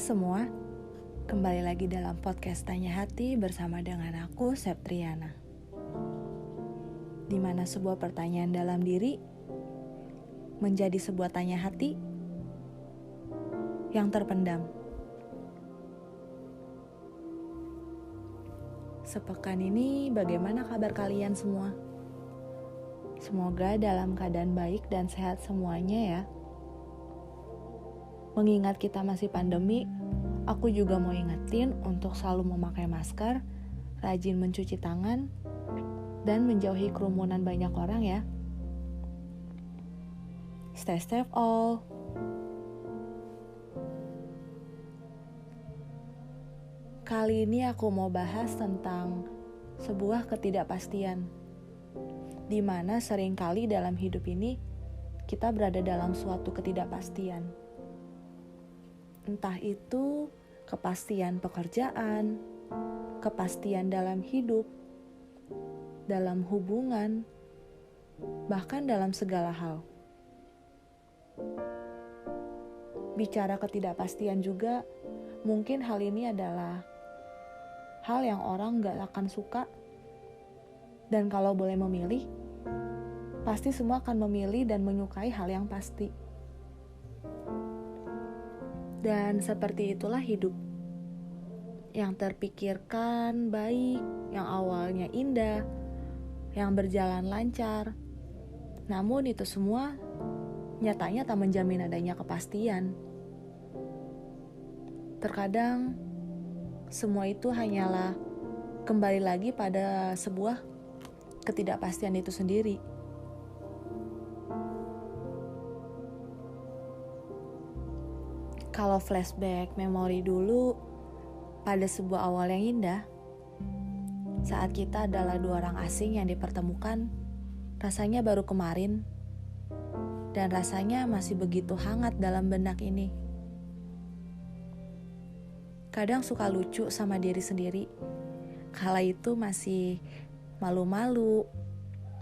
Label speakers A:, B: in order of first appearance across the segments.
A: semua, kembali lagi dalam podcast Tanya Hati bersama dengan aku, Septriana. Di mana sebuah pertanyaan dalam diri menjadi sebuah tanya hati yang terpendam. Sepekan ini bagaimana kabar kalian semua? Semoga dalam keadaan baik dan sehat semuanya ya. Mengingat kita masih pandemi, aku juga mau ingetin untuk selalu memakai masker, rajin mencuci tangan, dan menjauhi kerumunan banyak orang ya. Stay safe all. Kali ini aku mau bahas tentang sebuah ketidakpastian, di mana seringkali dalam hidup ini kita berada dalam suatu ketidakpastian. Entah itu kepastian pekerjaan, kepastian dalam hidup, dalam hubungan, bahkan dalam segala hal. Bicara ketidakpastian juga, mungkin hal ini adalah hal yang orang gak akan suka. Dan kalau boleh memilih, pasti semua akan memilih dan menyukai hal yang pasti. Dan seperti itulah hidup. Yang terpikirkan baik, yang awalnya indah, yang berjalan lancar. Namun itu semua nyatanya tak menjamin adanya kepastian. Terkadang semua itu hanyalah kembali lagi pada sebuah ketidakpastian itu sendiri. Kalau flashback memori dulu pada sebuah awal yang indah, saat kita adalah dua orang asing yang dipertemukan, rasanya baru kemarin, dan rasanya masih begitu hangat dalam benak ini. Kadang suka lucu sama diri sendiri, kala itu masih malu-malu,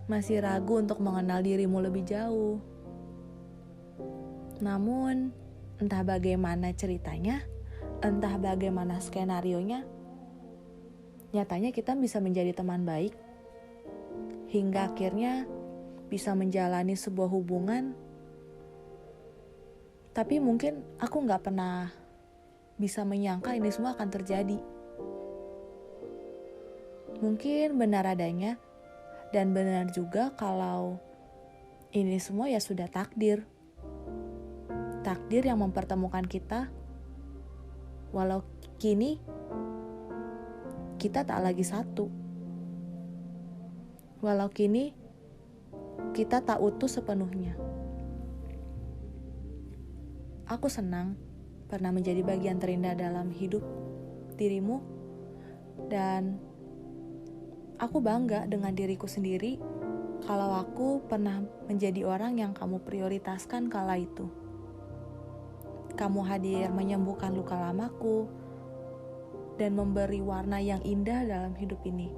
A: masih ragu untuk mengenal dirimu lebih jauh. Namun, entah bagaimana ceritanya, entah bagaimana skenarionya, nyatanya kita bisa menjadi teman baik, hingga akhirnya bisa menjalani sebuah hubungan. Tapi mungkin aku gak pernah bisa menyangka ini semua akan terjadi. Mungkin benar adanya, dan benar juga kalau ini semua ya sudah takdir. Takdir yang mempertemukan kita, walau kini kita tak lagi satu. Walau kini kita tak utuh sepenuhnya. Aku senang pernah menjadi bagian terindah dalam hidup dirimu, dan aku bangga dengan diriku sendiri kalau aku pernah menjadi orang yang kamu prioritaskan kala itu. Kamu hadir menyembuhkan luka lamaku dan memberi warna yang indah dalam hidup ini.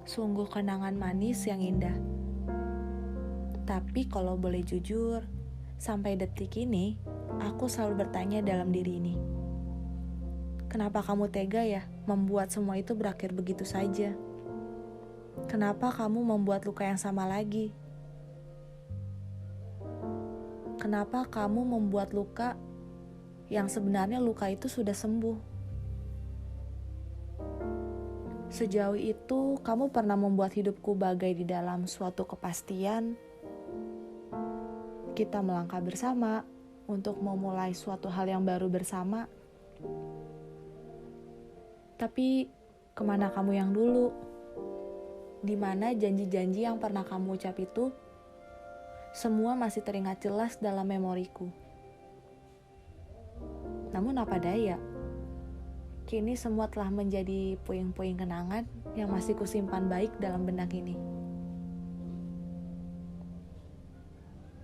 A: Sungguh kenangan manis yang indah. Tapi kalau boleh jujur, sampai detik ini, aku selalu bertanya dalam diri ini. Kenapa kamu tega ya membuat semua itu berakhir begitu saja? Kenapa kamu membuat luka yang sama lagi? Kenapa kamu membuat luka yang sebenarnya luka itu sudah sembuh? Sejauh itu, kamu pernah membuat hidupku bagai di dalam suatu kepastian. Kita melangkah bersama untuk memulai suatu hal yang baru bersama. Tapi, kemana kamu yang dulu? Di mana janji-janji yang pernah kamu ucap itu? Semua masih teringat jelas dalam memoriku. Namun apa daya? Kini semua telah menjadi puing-puing kenangan yang masih kusimpan baik dalam benak ini.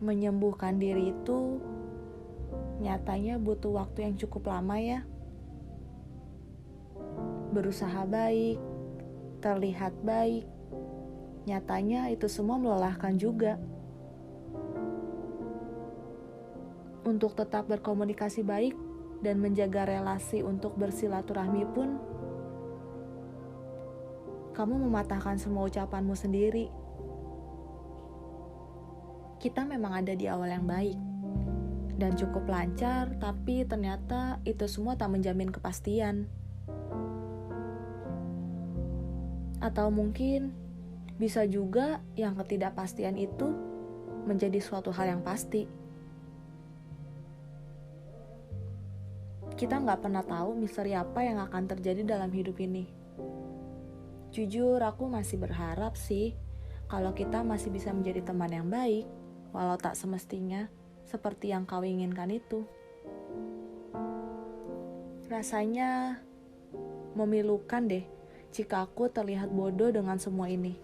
A: Menyembuhkan diri itu nyatanya butuh waktu yang cukup lama ya. Berusaha baik, terlihat baik, nyatanya itu semua melelahkan juga. untuk tetap berkomunikasi baik dan menjaga relasi untuk bersilaturahmi pun, kamu mematahkan semua ucapanmu sendiri. Kita memang ada di awal yang baik dan cukup lancar, tapi ternyata itu semua tak menjamin kepastian. Atau mungkin bisa juga yang ketidakpastian itu menjadi suatu hal yang pasti. Kita nggak pernah tahu misteri apa yang akan terjadi dalam hidup ini. Jujur, aku masih berharap sih kalau kita masih bisa menjadi teman yang baik, walau tak semestinya seperti yang kau inginkan itu. Rasanya memilukan deh jika aku terlihat bodoh dengan semua ini.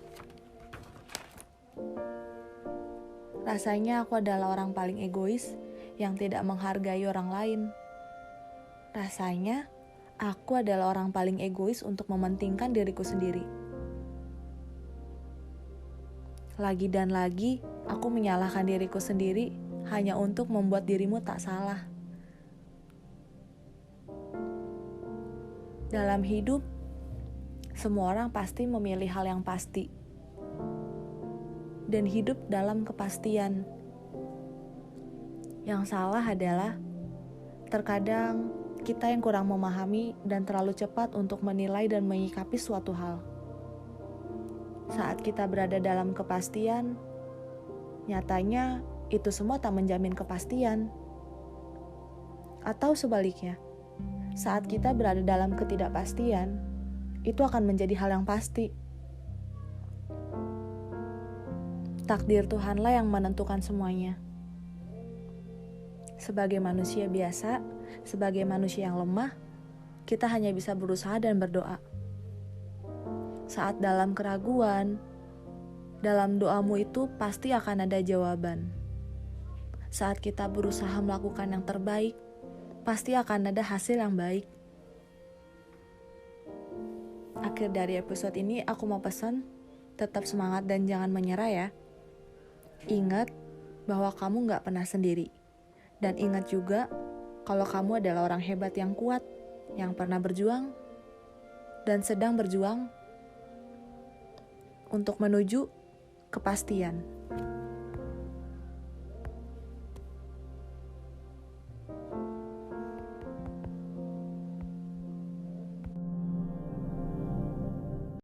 A: Rasanya aku adalah orang paling egois yang tidak menghargai orang lain. Rasanya aku adalah orang paling egois untuk mementingkan diriku sendiri. Lagi dan lagi, aku menyalahkan diriku sendiri hanya untuk membuat dirimu tak salah. Dalam hidup, semua orang pasti memilih hal yang pasti dan hidup dalam kepastian. Yang salah adalah terkadang kita yang kurang memahami dan terlalu cepat untuk menilai dan menyikapi suatu hal. Saat kita berada dalam kepastian, nyatanya itu semua tak menjamin kepastian. Atau sebaliknya, saat kita berada dalam ketidakpastian, itu akan menjadi hal yang pasti. Takdir Tuhanlah yang menentukan semuanya. Sebagai manusia biasa, sebagai manusia yang lemah, kita hanya bisa berusaha dan berdoa. Saat dalam keraguan, dalam doamu itu pasti akan ada jawaban. Saat kita berusaha melakukan yang terbaik, pasti akan ada hasil yang baik. Akhir dari episode ini aku mau pesan, tetap semangat dan jangan menyerah ya. Ingat bahwa kamu gak pernah sendiri. Dan ingat juga kalau kamu adalah orang hebat yang kuat, yang pernah berjuang, dan sedang berjuang untuk menuju kepastian.